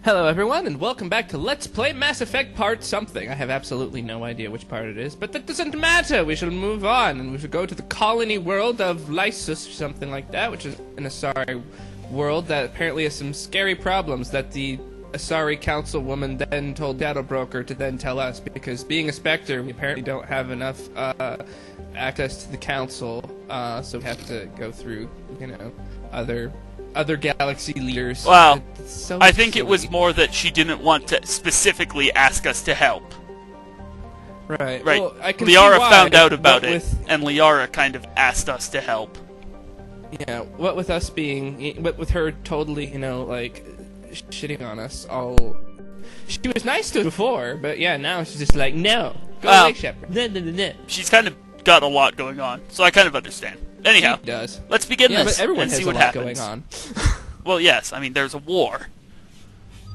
Hello everyone, and welcome back to Let's Play Mass Effect Part something. I have absolutely no idea which part it is, but that doesn't matter. We shall move on, and we shall go to the colony world of Lysis, or something like that, which is an Asari world that apparently has some scary problems that the Asari councilwoman then told Data Broker to then tell us, because being a Spectre, we apparently don't have enough access to the council, so we have to go through, you know, other galaxy leaders. Well, so I think it silly. was more that she didn't want to specifically ask us to help. Right. Right. Well, I can see Liara why, found out about what it, with, and Liara kind of asked us to help. yeah, what with us being, what with her totally, you know, like, shitting on us she was nice to us before, but yeah, now she's just like, no, go away, Shepard. No. She's kind of got a lot going on, so I kind of understand. Anyhow, She does. let's begin Yeah, this but everyone and has see a what lot happens. going on. Well, yes, I mean, there's a war.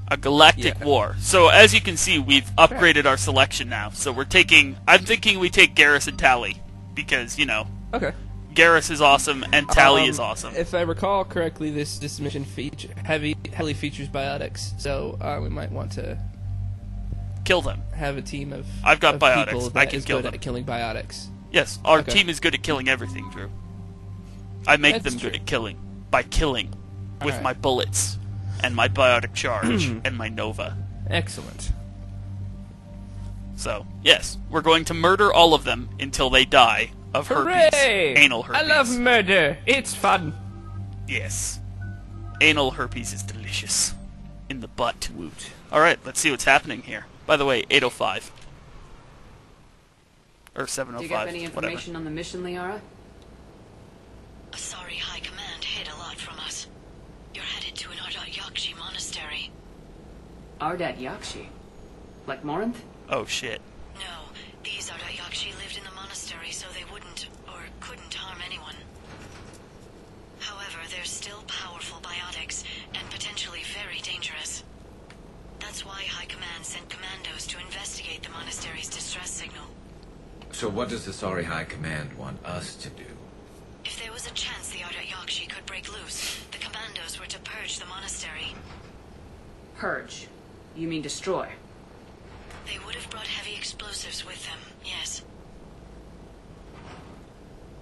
A galactic Yeah. war. So, as you can see, we've upgraded our selection now. So I'm thinking we take Garrus and Tali. Because, you know, Okay. Garrus is awesome, and Tali is awesome. If I recall correctly, this mission heavily features biotics, so we might want to Kill them. have a team of I've got of biotics. people I that can is kill good them. at killing biotics. Yes, our Okay. team is good at killing everything, Drew. I make That's them true. good at killing. By killing. With Alright. my bullets. And my biotic charge. And my Nova. Excellent. So, yes, we're going to murder all of them until they die of herpes. Hooray! Anal herpes. I love murder. It's fun. Yes. Anal herpes is delicious. In the butt. Woot. Alright, let's see what's happening here. By the way, 805. Or 705, Do you have any whatever. information on the mission, Liara? Asari High Command hid a lot from us. You're headed to an Yakshi monastery. Ardat Yakshi? Like Morinth? Oh shit. No, these Yakshi lived in the monastery so they wouldn't, or couldn't harm anyone. However, they're still powerful biotics, and potentially very dangerous. That's why High Command sent commandos to investigate the monastery's distress signal. So what does the Asari High Command want us to do? If there was a chance the Yakshi could break loose, the commandos were to purge the monastery. Purge. You mean destroy? They would have brought heavy explosives with them, yes.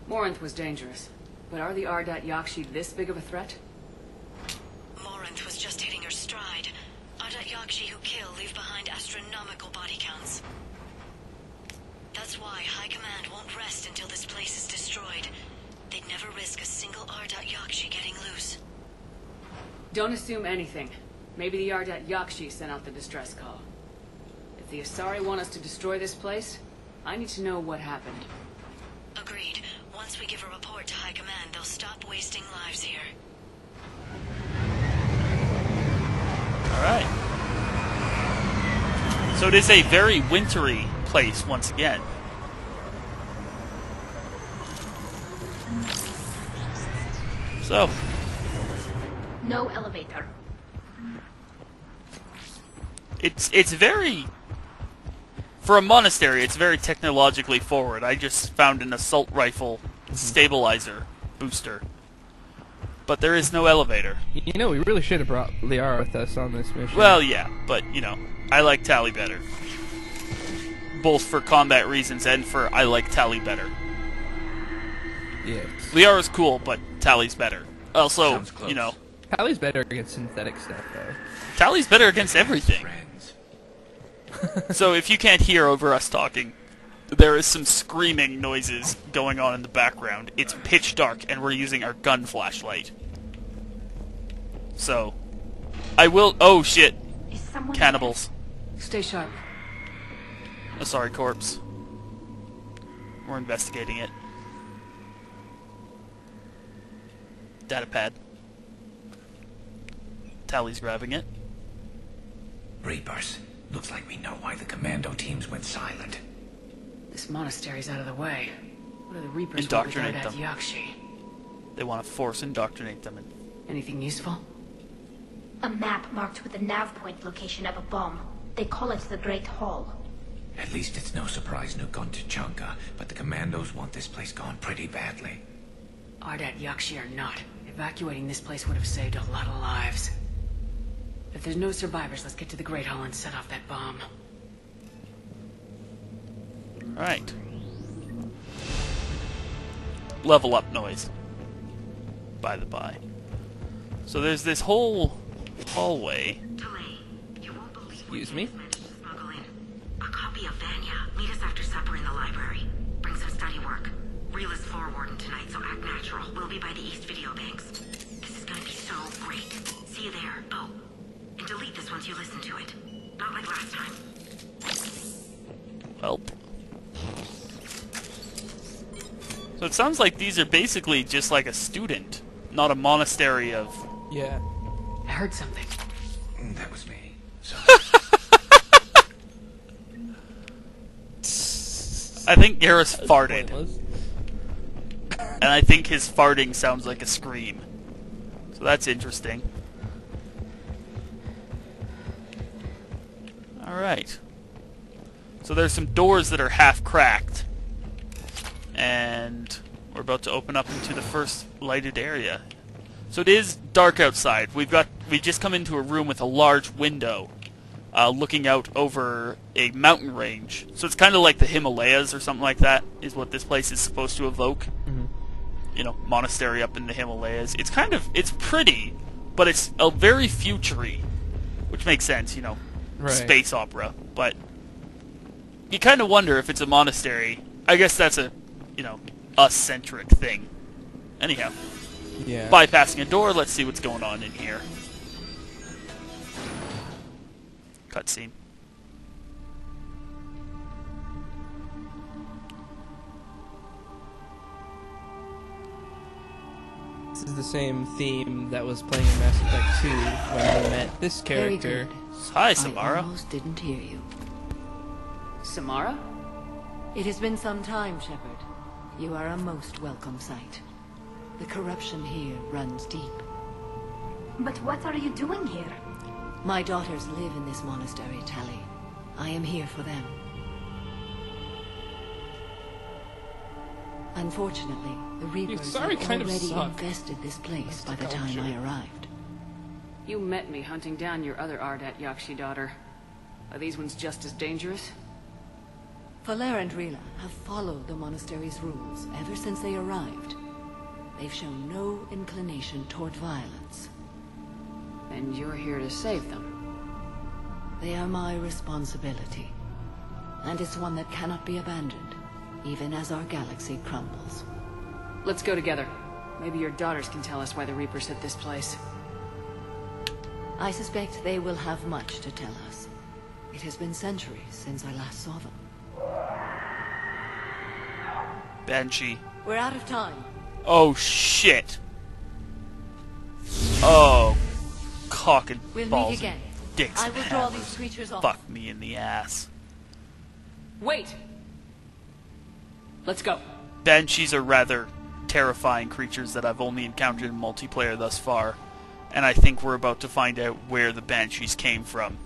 Morinth was dangerous. But are the Ardat Yakshi this big of a threat? Morinth was just hitting her stride. Ardat Yakshi who kill leave behind astronomical body counts. That's why High Command won't rest until this place is destroyed. They'd never risk a single Ardat Yakshi getting loose. Don't assume anything. Maybe the Ardat Yakshi sent out the distress call. If the Asari want us to destroy this place, I need to know what happened. Agreed. Once we give a report to High Command, they'll stop wasting lives here. Alright. So it is a very wintry place once again. So, No elevator. it's very... For a monastery, it's very technologically forward. I just found an assault rifle stabilizer booster. But there is no elevator. You know, we really should have brought Liara with us on this mission. Well, yeah, but, you know, I like Tali better. Both for combat reasons and for I like Tali better. yes. Liara's cool, but Tali's better. Also, Sounds close. you know, Tally's better against synthetic stuff, though. Tali's better against everything. Friends. So if you can't hear over us talking, there is some screaming noises going on in the background. It's pitch dark, and we're using our gun flashlight. So, I will... Oh, shit. Is someone Cannibals. Stay sharp. Asari corpse. We're investigating it. Datapad. Tally's grabbing it. Reapers. Looks like we know why the commando teams went silent. This monastery's out of the way. What are the Reapers want with Indoctrinate Ardat them. Yakshi? They want to force indoctrinate them. Anything useful? A map marked with the nav point location of a bomb. They call it the Great Hall. At least it's no surprise Nuke on Tachanka, but the commandos want this place gone pretty badly. Ardat Yakshi or not, evacuating this place would have saved a lot of lives. If there's no survivors, let's get to the Great Hall and set off that bomb. Alright. Level up noise. By the by. So there's this whole hallway. Excuse me? A copy of Vanya. Meet us after supper in the library. Bring some study work. Reel is floor warden tonight, so act natural. We'll be by the East Video Banks. This is gonna be so great. See you there. Oh, and delete this once you listen to it. Not like last time. Help. So it sounds like these are basically just like a student, not a monastery of... Yeah. I heard something. That was me. So, I think Garrus farted. Pointless. And I think his farting sounds like a scream. So that's interesting. Alright. So there's some doors that are half cracked. And we're about to open up into the first lighted area. So it is dark outside. We just come into a room with a large window looking out over a mountain range. So it's kind of like the Himalayas or something like that, is what this place is supposed to evoke. Mm-hmm. You know, monastery up in the Himalayas. It's pretty, but it's a very futury, which makes sense, you know, Right. space opera. But you kind of wonder if it's a monastery. I guess that's a, you know, us-centric thing. Anyhow, Yeah. bypassing a door, let's see what's going on in here. Cutscene. This is the same theme that was playing in Mass Effect 2 when we met this Very character. good. Hi, I Samara. almost didn't hear you. Samara? It has been some time, Shepard. You are a most welcome sight. The corruption here runs deep. But what are you doing here? My daughters live in this monastery, Tali. I am here for them. Unfortunately, the Reapers Asari had kind of already suck. infested this place by the culture. time I arrived. You met me hunting down your other Ardat Yakshi daughter. Are these ones just as dangerous? Faler and Rila have followed the monastery's rules ever since they arrived. They've shown no inclination toward violence. And you're here to save them. They are my responsibility. And it's one that cannot be abandoned, even as our galaxy crumbles. Let's go together. Maybe your daughters can tell us why the Reapers hit this place. I suspect they will have much to tell us. It has been centuries since I last saw them. Banshee. We're out of time. Oh, shit. Oh, cock and We'll balls meet again. and dicks I and will draw hammers. these creatures off. Fuck me in the ass. Wait! Let's go. Banshees are rather terrifying creatures that I've only encountered in multiplayer thus far, and I think we're about to find out where the Banshees came from.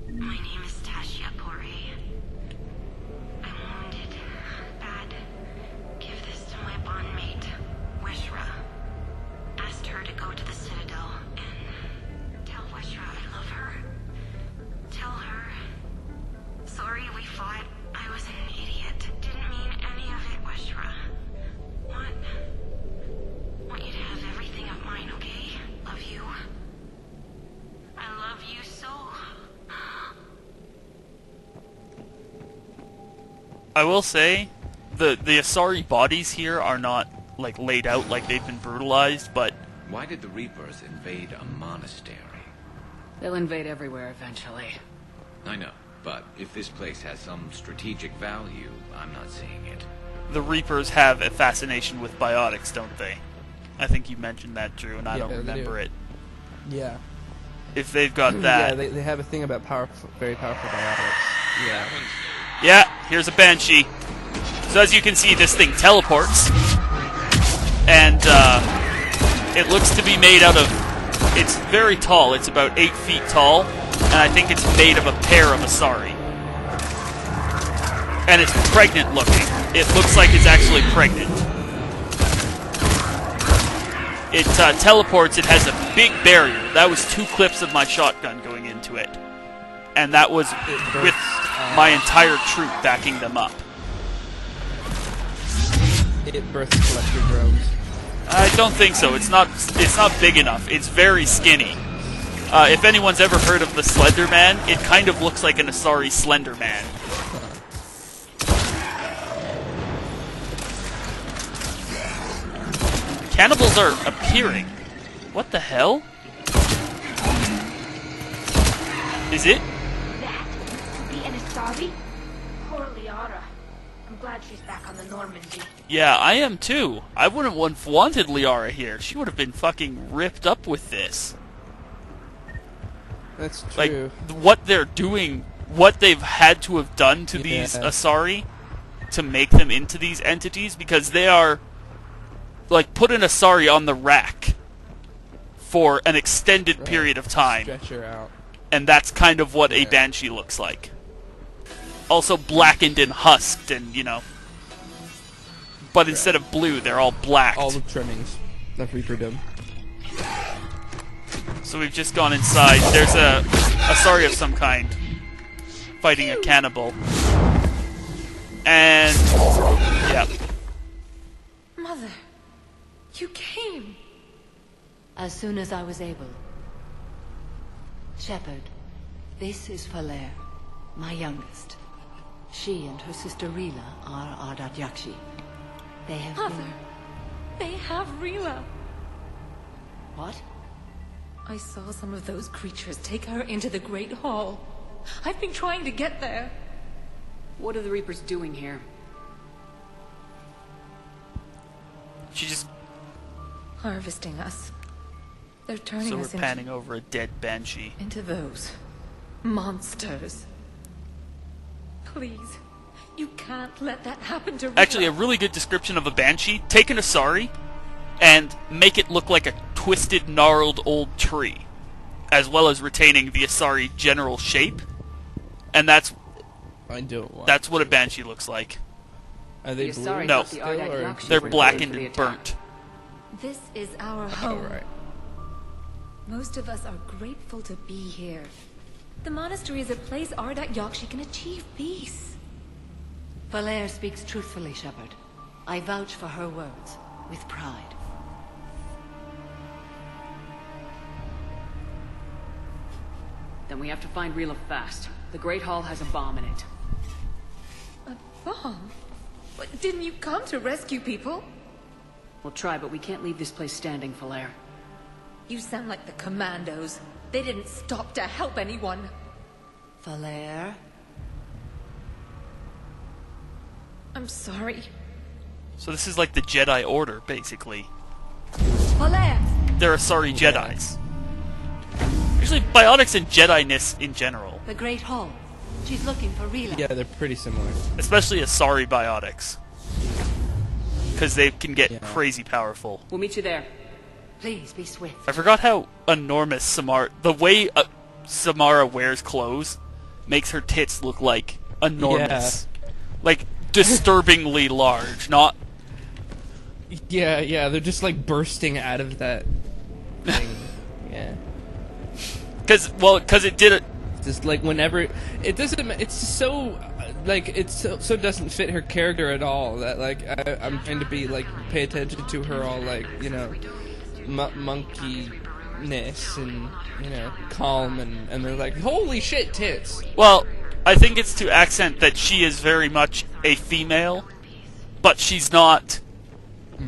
My name is Tashia Pore. I'm wounded. Bad. Give this to my bondmate, Wishra. Asked her to go to the Citadel and tell Wishra I love her. Tell her. Sorry we fought. I was an idiot. Didn't mean any of it, Wishra. Want you to have everything of mine, okay? Love you. I love you so. I will say, the Asari bodies here are not, like, laid out like they've been brutalized, but why did the Reapers invade a monastery? They'll invade everywhere eventually. I know, but if this place has some strategic value, I'm not seeing it. the Reapers have a fascination with biotics, don't they? I think you mentioned that, Drew, and I Yeah, don't they remember do. it. Yeah. If they've got that... Yeah, they have a thing about powerful, very powerful biotics. Yeah. Yeah, here's a Banshee. So as you can see, this thing teleports. And it looks to be made out of... It's very tall. It's about 8 feet tall. And I think it's made of a pair of Asari. And it's pregnant looking. It looks like it's actually pregnant. it teleports. It has a big barrier. That was 2 clips of my shotgun going into it. And that was with my entire troop backing them up. It births collector drones. I don't think so. It's not big enough. It's very skinny. If anyone's ever heard of the Slender Man, it kind of looks like an Asari Slender Man. Cannibals are appearing. What the hell? Is it? That? The Asari? Poor Liara. I'm glad she's back on the Normandy. Yeah, I am too. I wouldn't have wanted Liara here. She would have been fucking ripped up with this. That's true. Like, what they're doing, what they've had to have done to these Asari to make them into these entities, because they are, like, put an Asari on the rack for an extended period of time. Stretch her out. And that's kind of what a Banshee looks like. Also blackened and husked and, you know. But instead of blue, they're all black. All the trimmings of Reaperdom. So we've just gone inside. There's a Asari of some kind fighting a cannibal. And yeah. Mother, you came. As soon as I was able. Shepard, this is Falere, my youngest. She and her sister Rila are Ardat Yakshi. They have Mother, been... they have Rila. What? I saw some of those creatures take her into the Great Hall. I've been trying to get there. What are the Reapers doing here? She just... Harvesting us. They're turning So we're us panning over a dead Banshee. into those monsters. Please, you can't let that happen to Rila. Actually, a really good description of a Banshee. Take an Asari and make it look like a twisted, gnarled old tree, as well as retaining the Asari general shape. And that's what a Banshee looks like. Are they The blue? Asari No. thought the Ardat Or- Yakshi They're were blackened for the and attack. burnt. This is our Oh, home. right. Most of us are grateful to be here. The monastery is a place Ardat Yakshi can achieve peace. Falere speaks truthfully, Shepard. I vouch for her words, with pride. Then we have to find Rila fast. The Great Hall has a bomb in it. A bomb? But didn't you come to rescue people? We'll try, but we can't leave this place standing, Falere. You sound like the commandos. They didn't stop to help anyone. Falere? I'm sorry. So this is like the Jedi Order, basically. Falere! They're Asari Jedis. Usually biotics and Jedi-ness in general. The Great Hall. She's looking for Rila. Yeah, they're pretty similar. Especially Asari biotics. Because they can get crazy powerful. We'll meet you there. Please be swift. I forgot how enormous Samara... The way Samara wears clothes makes her tits look like enormous. Like, disturbingly large, not... Yeah, they're just like bursting out of that thing. Yeah. Because it did it... Just like whenever... It doesn't... It's just so... Like, it so doesn't fit her character at all that, like, I'm trying to be, like, pay attention to her all, like, you know, monkeyness and, you know, calm, and they're like, holy shit, tits! Well, I think it's to accent that she is very much a female, but she's not...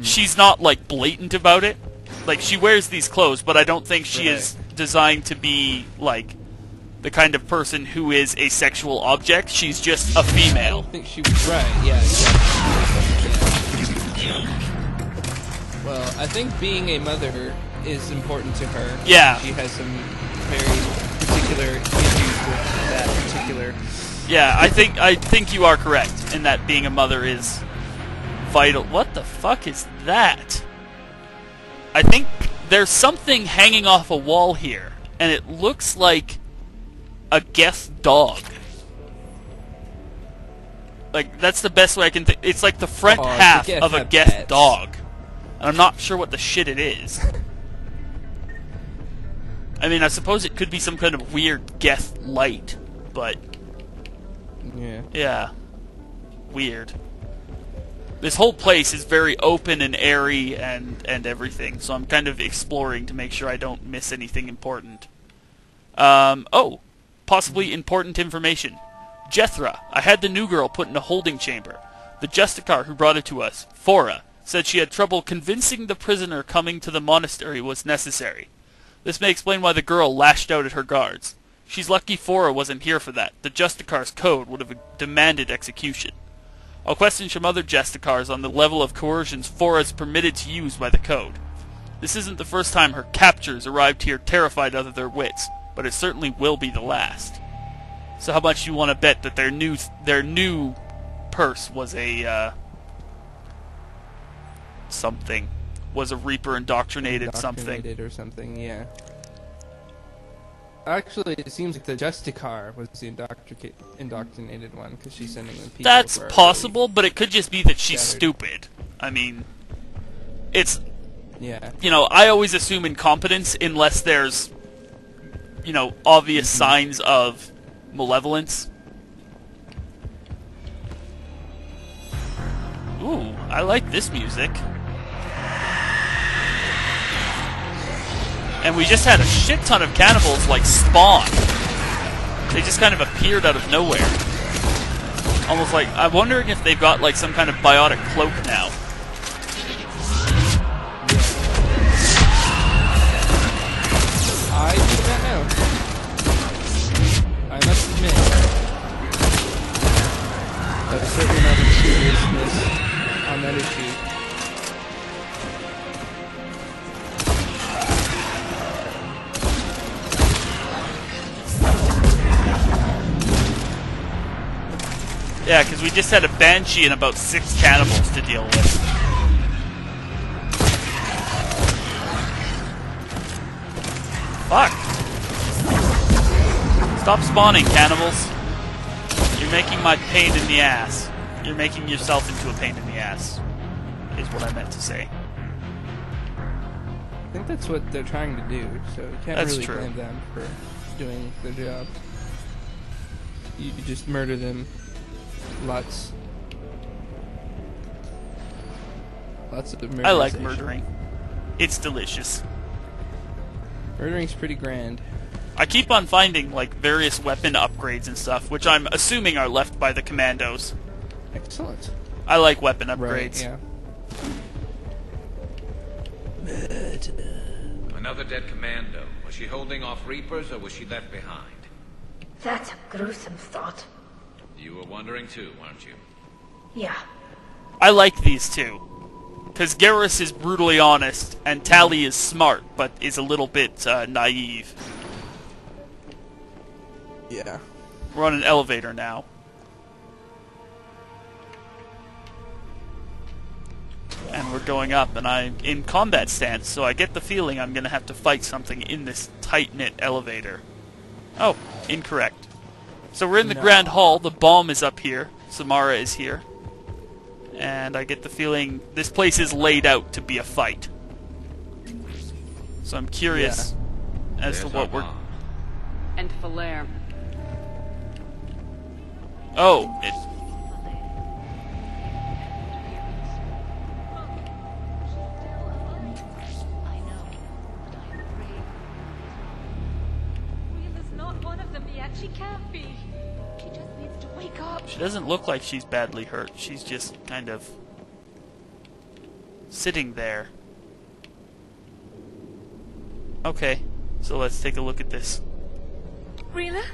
She's not, like, blatant about it. Like, she wears these clothes, but I don't think she is designed to be, like, the kind of person who is a sexual object. She's just a I female. don't think she was right, yeah, exactly. Well, I think being a mother is important to her. Yeah. She has some very particular issues with that particular... Yeah, I think you are correct in that being a mother is vital. What the fuck is that? I think there's something hanging off a wall here, and it looks like a Geth dog. Like, that's the best way I can think. It's like the front half the Geth of a have Geth pets. dog. And I'm not sure what the shit it is. I mean, I suppose it could be some kind of weird Geth light, but... Yeah. Yeah. Weird. This whole place is very open and airy and everything, so I'm kind of exploring to make sure I don't miss anything important. Oh! Possibly important information. Jethra, I had the new girl put in a holding chamber. The Justicar who brought it to us, Fora, said she had trouble convincing the prisoner coming to the monastery was necessary. This may explain why the girl lashed out at her guards. She's lucky Fora wasn't here for that. The Justicar's code would have demanded execution. I'll question some other Justicars on the level of coercions Fora's permitted to use by the code. This isn't the first time her captors arrived here terrified out of their wits, but it certainly will be the last. So how much do you want to bet that their new purse was a something? Was a Reaper indoctrinated something? Or something, yeah. Actually, it seems like the Justicar was the indoctrinated one, because she's sending them people. That's who are possible, but it could just be that she's scattered. stupid. I mean, it's... Yeah. You know, I always assume incompetence unless there's, you know, obvious signs of malevolence. Ooh, I like this music. And we just had a shit ton of cannibals, like, spawn. They just kind of appeared out of nowhere. Almost like, I'm wondering if they've got, like, some kind of biotic cloak now. I do not know. I must admit. That is certainly not a seriousness on that issue. Yeah, because we just had a Banshee and about 6 cannibals to deal with. Fuck. Stop spawning, cannibals. You're making my pain in the ass. You're making yourself into a pain in the ass, is what I meant to say. I think that's what they're trying to do, so you can't That's really true. blame them for doing their job. You just murder them. Lots of murder. I like murdering. It's delicious. Murdering's pretty grand. I keep on finding, like, various weapon upgrades and stuff, which I'm assuming are left by the commandos. Excellent. I like weapon Right, upgrades. yeah. Another dead commando. Was she holding off Reapers or was she left behind? That's a gruesome thought. You were wondering too, weren't you? Yeah. I like these two. Because Garrus is brutally honest, and Tally is smart, but is a little bit naive. Yeah. We're on an elevator now. And we're going up, and I'm in combat stance, so I get the feeling I'm going to have to fight something in this tight-knit elevator. Oh, incorrect. So we're in the Grand Hall, the bomb is up here, Samara is here. And I get the feeling this place is laid out to be a fight. So I'm curious as to what we're... And Falaire. Oh, it... I know, but I am afraid. Rila's not one of them yet. She can't be. She just needs to wake up. She doesn't look like she's badly hurt. She's just kind of sitting there. Okay, so let's take a look at this. Rila?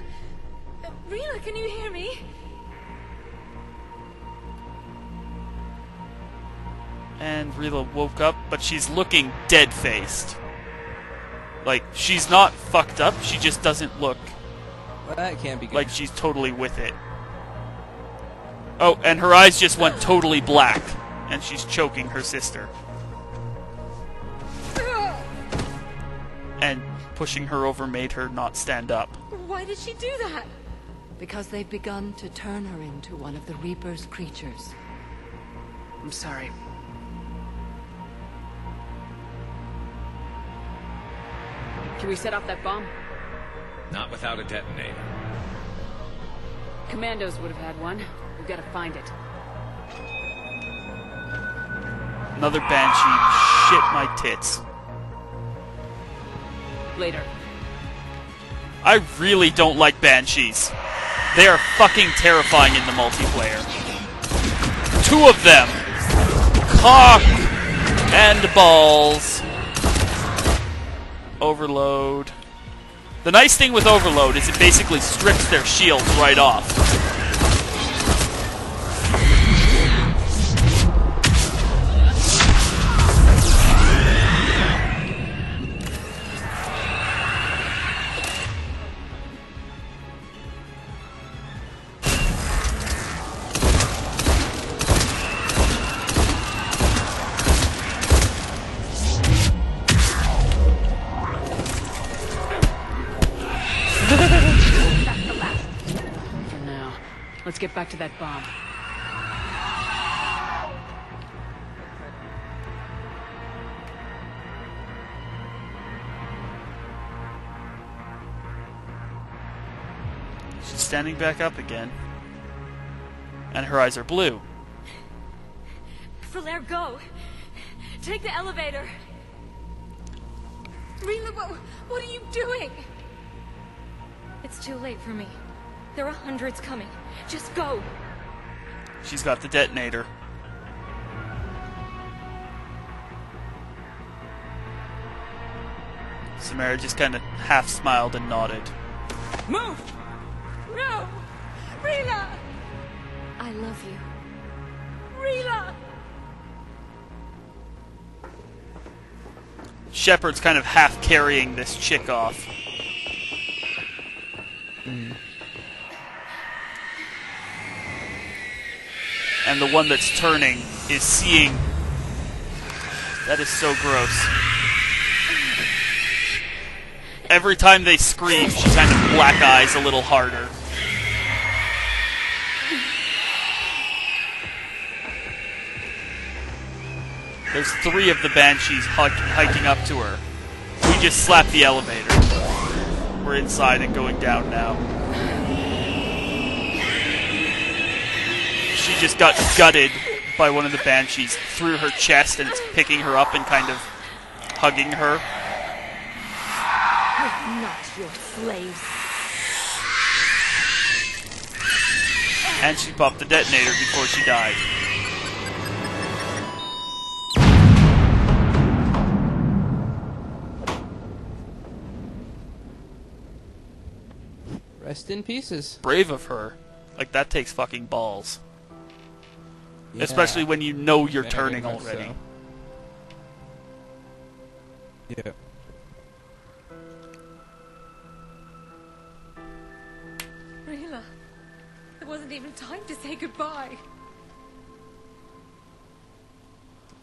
Rila, can you hear me? And Rila woke up, but she's looking dead-faced. Like, she's not fucked up, she just doesn't look Well, that can't be good. like she's totally with it. Oh, and her eyes just went totally black, and she's choking her sister. And pushing her over made her not stand up. Why did she do that? Because they've begun to turn her into one of the Reaper's creatures. I'm sorry. Can we set off that bomb? Not without a detonator. Commandos would have had one. We've got to find it. Another Banshee. Shit my tits. Later. I really don't like Banshees. They are fucking terrifying in the multiplayer. 2 of them! Cock and balls. Overload. The nice thing with Overload is it basically strips their shields right off. For now. Let's get back to that bomb. She's standing back up again. And her eyes are blue. Flair, go! Take the elevator! Rila, what are you doing? It's too late for me. There are hundreds coming. Just go! She's got the detonator. Samara just kind of half smiled and nodded. Move! No! Rila! I love you. Rila! Shepard's kind of half carrying this chick off. And the one that's turning is seeing. That is so gross. Every time they scream, she kind of black eyes a little harder. There's 3 of the Banshees hiking up to her. We just slapped the elevator. We're inside and going down now. She just got gutted by one of the Banshees through her chest, and it's picking her up and kind of hugging her. We're not your slaves. And she popped the detonator before she died. Rest in pieces. Brave of her. Like, that takes fucking balls. Yeah. Especially when you know you're Very turning much already. so. Yeah. Rila, there wasn't even time to say goodbye.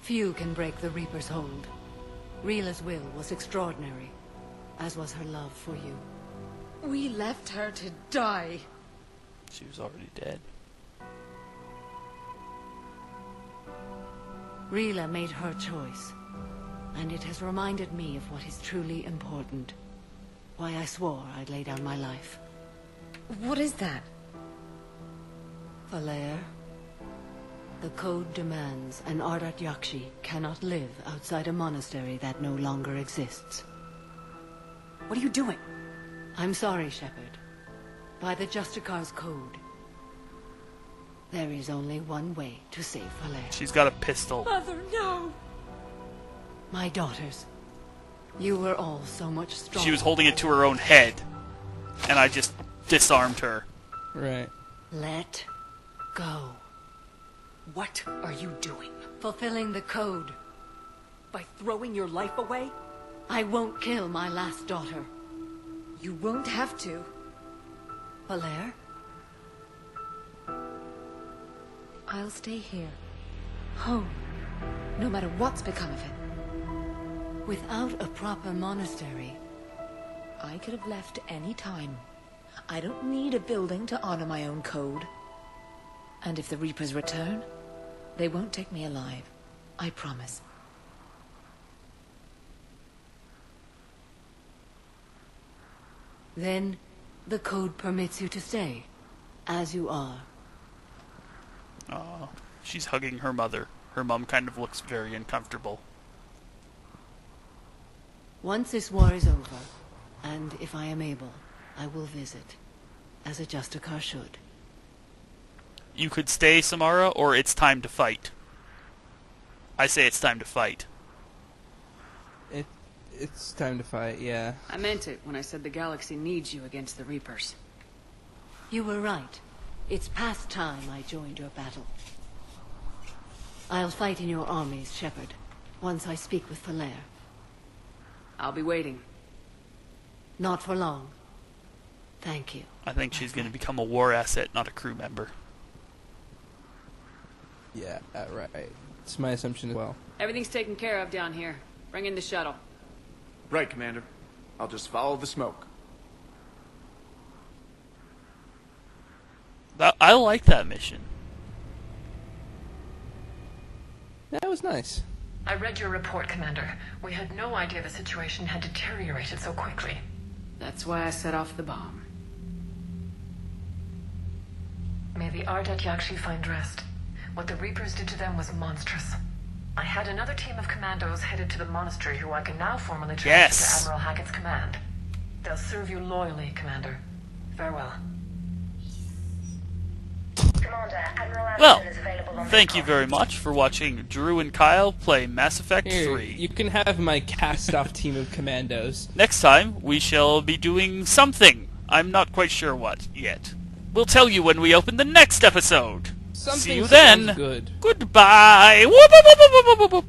Few can break the Reaper's hold. Rila's will was extraordinary, as was her love for you. We left her to die. She was already dead. Rila made her choice, and it has reminded me of what is truly important. Why I swore I'd lay down my life. What is that? Falair, the code demands an Ardat Yakshi cannot live outside a monastery that no longer exists. What are you doing? I'm sorry, Shepard. By the Justicar's code, there is only one way to save Falair. She's got a pistol. Mother, no! My daughters, you were all so much stronger. She was holding it to her own head. And I just disarmed her. Right. Let go. What are you doing? Fulfilling the code. By throwing your life away? I won't kill my last daughter. You won't have to. Falair? I'll stay here. Home. No matter what's become of it. Without a proper monastery, I could have left any time. I don't need a building to honor my own code. And if the Reapers return, they won't take me alive. I promise. Then the code permits you to stay, as you are. Oh, she's hugging her mother. Her mom kind of looks very uncomfortable. Once this war is over, and if I am able, I will visit, as a Justicar should. You could stay, Samara, or it's time to fight. I say it's time to fight. It's time to fight, yeah. I meant it when I said the galaxy needs you against the Reapers. You were right. It's past time I joined your battle. I'll fight in your armies, Shepard, once I speak with Falair. I'll be waiting. Not for long. Thank you. I think she's going to become a war asset, not a crew member. Yeah, right. It's my assumption as well. Everything's taken care of down here. Bring in the shuttle. Right, Commander. I'll just follow the smoke. I like that mission. That was nice. I read your report, Commander. We had no idea the situation had deteriorated so quickly. That's why I set off the bomb. May the Ardat Yakshi find rest. What the Reapers did to them was monstrous. I had another team of commandos headed to the monastery who I can now formally transfer to Admiral Hackett's command. They'll serve you loyally, Commander. Farewell. Well, thank you very much for watching Drew and Kyle play Mass Effect 3. You can have my cast-off team of commandos. Next time, we shall be doing something. I'm not quite sure what yet. We'll tell you when we open the next episode. Something See you then. Good. Goodbye. Whoop, whoop, whoop, whoop, whoop, whoop.